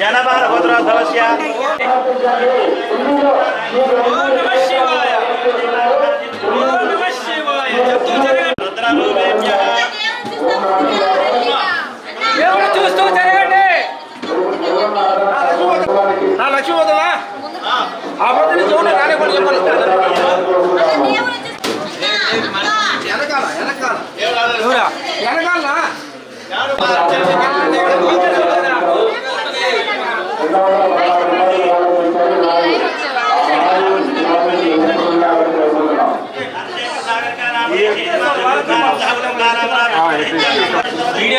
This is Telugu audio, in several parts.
जनपाल गोत्रोद्भवस्य చూస్తూ జరగండి. లక్ష్మీ వదలా ఆ పొద్దున చూడండి నానే కూడా చెప్పాలి. వెనకాల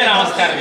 నమస్కారం.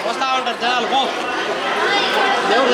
వస్తా ఉంటారు జనాలు. దేవుడు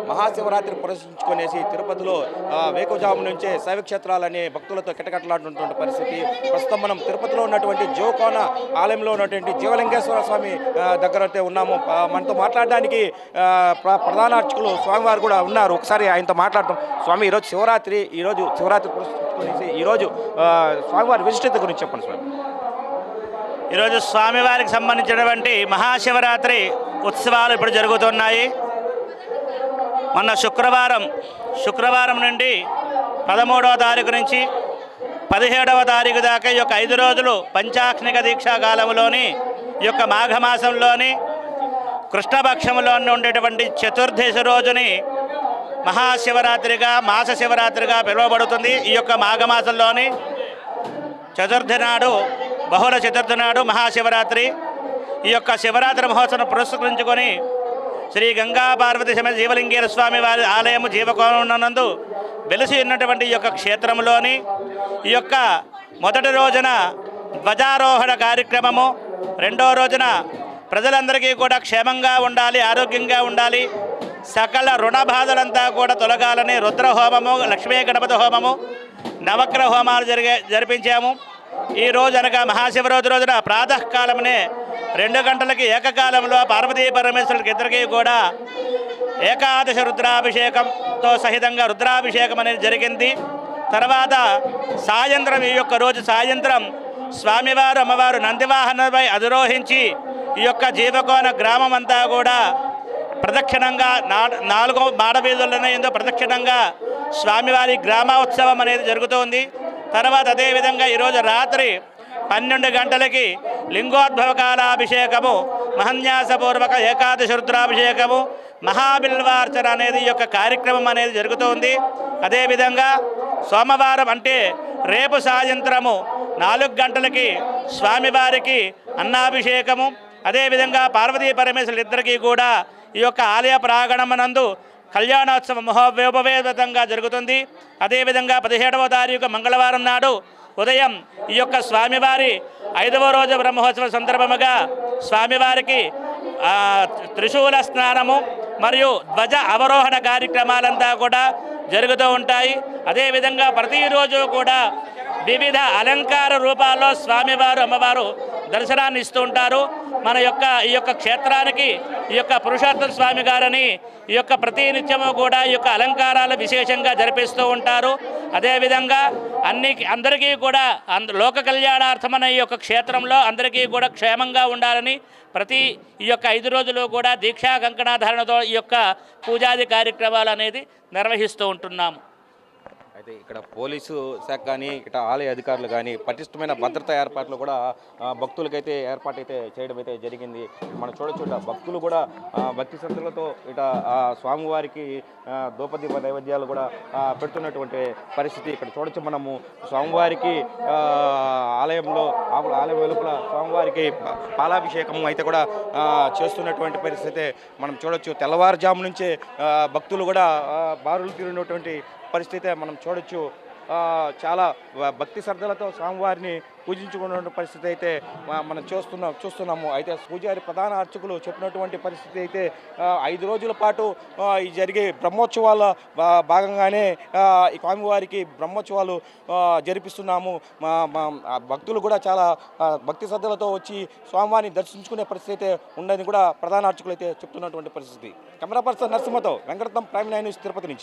మహాశివరాత్రి పురస్కరించుకునేసి తిరుపతిలో వేకువజాము నుంచే శైవక్షేత్రాలనే భక్తులతో కిటకట్లాడుతున్న పరిస్థితి. ప్రస్తుతం మనం తిరుపతిలో ఉన్నటువంటి జోకోన ఆలయంలో ఉన్నటువంటి జీవలింగేశ్వర స్వామి దగ్గర అయితే ఉన్నాము. మనతో మాట్లాడడానికి ప్రధాన అర్చకులు స్వామివారు కూడా ఉన్నారు. ఒకసారి ఆయనతో మాట్లాడతాం. స్వామి, ఈరోజు శివరాత్రి పురస్కరించుకునేసి ఈరోజు స్వామివారి విశిష్టత గురించి చెప్పండి స్వామి. ఈరోజు స్వామివారికి సంబంధించినటువంటి మహాశివరాత్రి ఉత్సవాలు ఇప్పుడు జరుగుతున్నాయి. మొన్న శుక్రవారం నుండి 13వ తారీఖు నుంచి 17వ తారీఖు దాకా ఈ యొక్క 5 రోజులు పంచాగ్నిక దీక్షా కాలంలోని ఈ యొక్క మాఘమాసంలోని కృష్ణపక్షంలో ఉండేటువంటి చతుర్దశి రోజుని మహాశివరాత్రిగా మాస శివరాత్రిగా పిలువబడుతుంది. ఈ యొక్క మాఘమాసంలోని చతుర్థి నాడు బహుళ చతుర్థి నాడు మహాశివరాత్రి. ఈ యొక్క శివరాత్రి మహోత్సవం పురస్కరించుకొని శ్రీ గంగా పార్వతి సమేత జీవలింగేశ్వర స్వామి వారి ఆలయము జీవకోణనందు వెలిసి ఉన్నటువంటి ఈ యొక్క క్షేత్రంలోని ఈ యొక్క మొదటి రోజున ధ్వజారోహణ కార్యక్రమము, రెండో రోజున ప్రజలందరికీ కూడా క్షేమంగా ఉండాలి, ఆరోగ్యంగా ఉండాలి, సకల రుణ బాధలంతా కూడా తొలగాలని రుద్రహోమము, లక్ష్మీ గణపతి హోమము, నవగ్రహ హోమాలు జరిపించాము. ఈ రోజు అనగా మహాశివరాత్రి రోజున ప్రాతకాలమునే 2 గంటలకి ఏకకాలంలో పార్వతీ పరమేశ్వరులకి ఇద్దరికీ కూడా ఏకాదశ రుద్రాభిషేకంతో సహితంగా రుద్రాభిషేకం అనేది జరిగింది. తర్వాత సాయంత్రం ఈ యొక్క రోజు సాయంత్రం స్వామివారు అమ్మవారు నందివాహనంపై అధిరోహించి ఈ యొక్క జీవకోన గ్రామం అంతా కూడా ప్రదక్షిణంగా 4 మాడవీధులను ఎంతో ప్రదక్షిణంగా స్వామివారి గ్రామోత్సవం అనేది జరుగుతోంది. తర్వాత అదేవిధంగా ఈరోజు రాత్రి 12 గంటలకి లింగోద్భవ కాలాభిషేకము, మహన్యాసపూర్వక ఏకాదశ రుద్రాభిషేకము, మహాబిల్వార్చన అనేది ఈ యొక్క కార్యక్రమం అనేది జరుగుతోంది. అదేవిధంగా సోమవారం అంటే రేపు సాయంత్రము 4 గంటలకి స్వామివారికి అన్నాభిషేకము, అదేవిధంగా పార్వతీ పరమేశ్వరులు ఇద్దరికీ కూడా ఈ యొక్క ఆలయ ప్రాంగణమునందు కళ్యాణోత్సవం మహోవైభవంగా జరుగుతుంది. అదేవిధంగా 17వ తారీఖు మంగళవారం నాడు ఉదయం ఈ యొక్క స్వామివారి 5వ రోజు బ్రహ్మోత్సవ సందర్భముగా స్వామివారికి త్రిశూల స్నానము మరియు ధ్వజ అవరోహణ కార్యక్రమాలంతా కూడా జరుగుతూ ఉంటాయి. అదేవిధంగా ప్రతిరోజు కూడా వివిధ అలంకార రూపాల్లో స్వామివారు అమ్మవారు దర్శనాన్ని ఇస్తూ ఉంటారు. మన యొక్క ఈ యొక్క క్షేత్రానికి ఈ యొక్క పురుషోత్తమ స్వామి గారని ఈ యొక్క ప్రతినిత్యము కూడా ఈ యొక్క అలంకారాలు విశేషంగా జరిపిస్తూ ఉంటారు. అదేవిధంగా అందరికీ కూడా లోక కళ్యాణార్థమైన ఈ యొక్క క్షేత్రంలో అందరికీ కూడా క్షేమంగా ఉండాలని ప్రతి ఈ యొక్క 5 రోజులు కూడా దీక్షా కంకణాధారణతో ఈ యొక్క పూజాది కార్యక్రమాలు అనేది నిర్వహిస్తూ ఉంటున్నాము. అయితే ఇక్కడ పోలీసు శాఖ కానీ ఇక్కడ ఆలయ అధికారులు కానీ పటిష్టమైన భద్రతా ఏర్పాట్లు కూడా భక్తులకైతే ఏర్పాటైతే చేయడం అయితే జరిగింది. మనం చూడొచ్చు భక్తులు కూడా భక్తి శ్రద్ధలతో ఇట స్వామివారికి దూపదీప నైవేద్యాలు కూడా పెడుతున్నటువంటి పరిస్థితి ఇక్కడ చూడొచ్చు. మనము స్వామివారికి ఆలయంలో ఆలయం వెలుపల స్వామివారికి పాలాభిషేకం అయితే కూడా చేస్తున్నటువంటి పరిస్థితి మనం చూడొచ్చు. తెల్లవారుజాము నుంచే భక్తులు కూడా బారులు తీరినటువంటి పరిస్థితి మనం చూడొచ్చు. చాలా భక్తి శ్రద్ధలతో స్వామివారిని పూజించుకున్న పరిస్థితి అయితే మనం చూస్తున్నాము. అయితే పూజారి ప్రధాన అర్చకులు చెప్పినటువంటి పరిస్థితి అయితే 5 రోజుల పాటు ఈ జరిగే బ్రహ్మోత్సవాల భాగంగానే ఈ స్వామివారికి బ్రహ్మోత్సవాలు జరిపిస్తున్నాము. భక్తులు కూడా చాలా భక్తి శ్రద్ధలతో వచ్చి స్వామివారిని దర్శించుకునే పరిస్థితి అయితే ఉందని కూడా ప్రధాన అర్చకులు అయితే చెప్తున్నటువంటి పరిస్థితి. కెమెరా పర్సన్ నరసింహతో వెంకటరత్నం, ప్రైమ్ 9 న్యూస్, తిరుపతి నుంచి.